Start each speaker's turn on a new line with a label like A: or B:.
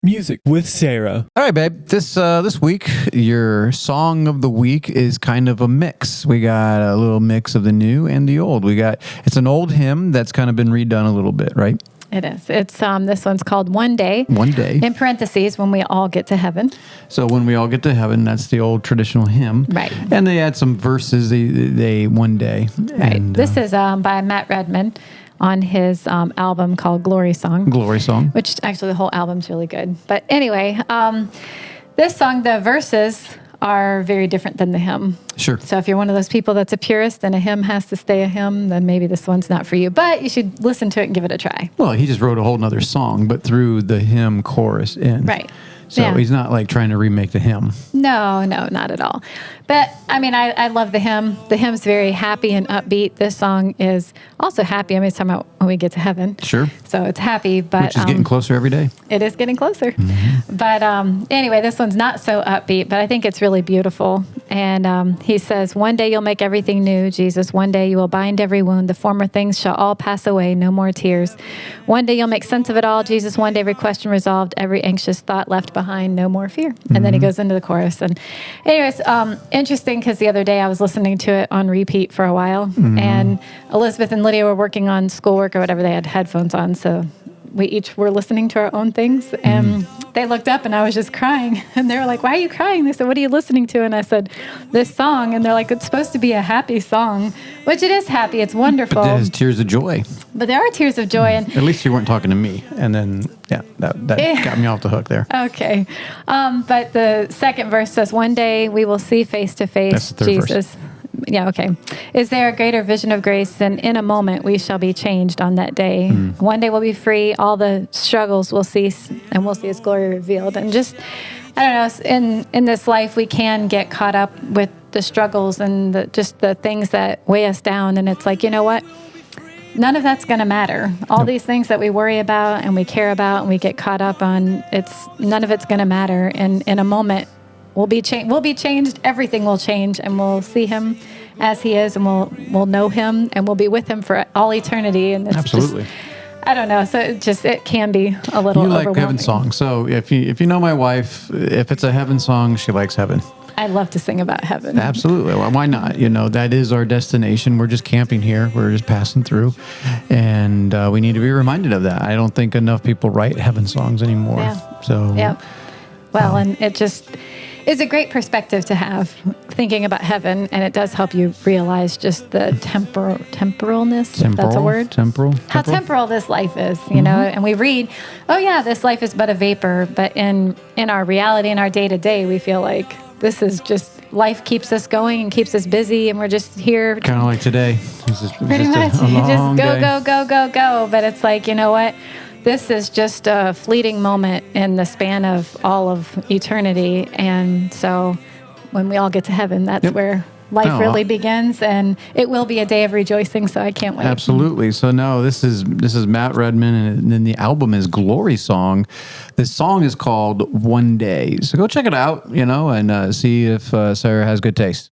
A: Music with Sarah.
B: All right, babe. This week, your song of the week is kind of a mix. We got a little mix of the new and the old. It's an old hymn that's kind of been redone a little bit, right?
C: It is. It's this one's called One Day.
B: One Day.
C: In parentheses, when we all get to heaven.
B: So when we all get to heaven, that's the old traditional hymn.
C: Right.
B: And they add some verses, they One Day.
C: Right.
B: And,
C: this is by Matt Redman on his album called Glory Song.
B: Glory Song.
C: Which actually the whole album's really good. But anyway, this song, the verses are very different than the hymn.
B: Sure.
C: So if you're one of those people that's a purist and a hymn has to stay a hymn, then maybe this one's not for you. But you should listen to it and give it a try.
B: Well, he just wrote a whole nother song, but threw the hymn chorus in.
C: Right.
B: So
C: Yeah.
B: he's not like trying to remake the hymn.
C: No, not at all. But I mean, I love the hymn. The hymn's very happy and upbeat. This song is also happy. I mean, it's talking about when we get to heaven.
B: Sure.
C: So it's happy, but
B: Which is getting closer every day.
C: It is getting closer.
B: Mm-hmm.
C: But anyway, this one's not so upbeat, but I think it's really beautiful. And he says, "One day you'll make everything new, Jesus. One day you will bind every wound. The former things shall all pass away. No more tears. One day you'll make sense of it all, Jesus. One day every question resolved, every anxious thought left behind. No more fear." And then he goes into the chorus. And anyways, interesting because the other day I was listening to it on repeat for a while. And Elizabeth and Lydia were working on schoolwork or whatever. They had headphones on, so we each were listening to our own things. And they looked up and I was just crying. And they were like, "Why are you crying?" They said, "What are you listening to?" And I said, "This song." And they're like, "It's supposed to be a happy song," which it is happy. It's wonderful.
B: But there's tears of joy.
C: But there are tears of joy. And
B: At least you weren't talking to me. And then, yeah, that got me off the hook there.
C: okay. But the second verse says, "One day we will see face to face
B: That's the third
C: Jesus."
B: verse.
C: Yeah, okay. "Is there a greater vision of grace? And in a moment we shall be changed on that day. One day we'll be free. All the struggles will cease and we'll see his glory revealed." And just, I don't know, in this life we can get caught up with the struggles and the things that weigh us down. And it's like, you know what? None of that's going to matter. All these things that we worry about and we care about and we get caught up on, none of it's going to matter. And in a moment, we'll be changed. Everything will change, and we'll see him as he is, and we'll know him, and we'll be with him for all eternity. And it's
B: Absolutely.
C: just, I don't know. So it can be a little
B: You like
C: overwhelming.
B: heaven songs. So if you know my wife, if it's a heaven song, she likes heaven.
C: I love to sing about heaven.
B: Absolutely. Well, why not? That is our destination. We're just camping here. We're just passing through. And we need to be reminded of that. I don't think enough people write heaven songs anymore.
C: Yeah.
B: So,
C: Yep. Well, and it just is a great perspective to have thinking about heaven, and it does help you realize just the temporalness, if that's a word.
B: Temporal.
C: How temporal this life is, you know, and we read, oh yeah, this life is but a vapor, but in our reality, in our day-to-day, we feel like this is just, life keeps us going and keeps us busy, and we're just here.
B: Kind of like today.
C: Pretty much. You just go. But it's like, you know what? This is just a fleeting moment in the span of all of eternity. And so when we all get to heaven, that's where life really begins, and it will be a day of rejoicing, so I can't wait.
B: Absolutely. So no, this is Matt Redman, and then the album is Glory Song. This song is called One Day. So go check it out, and see if Sarah has good taste.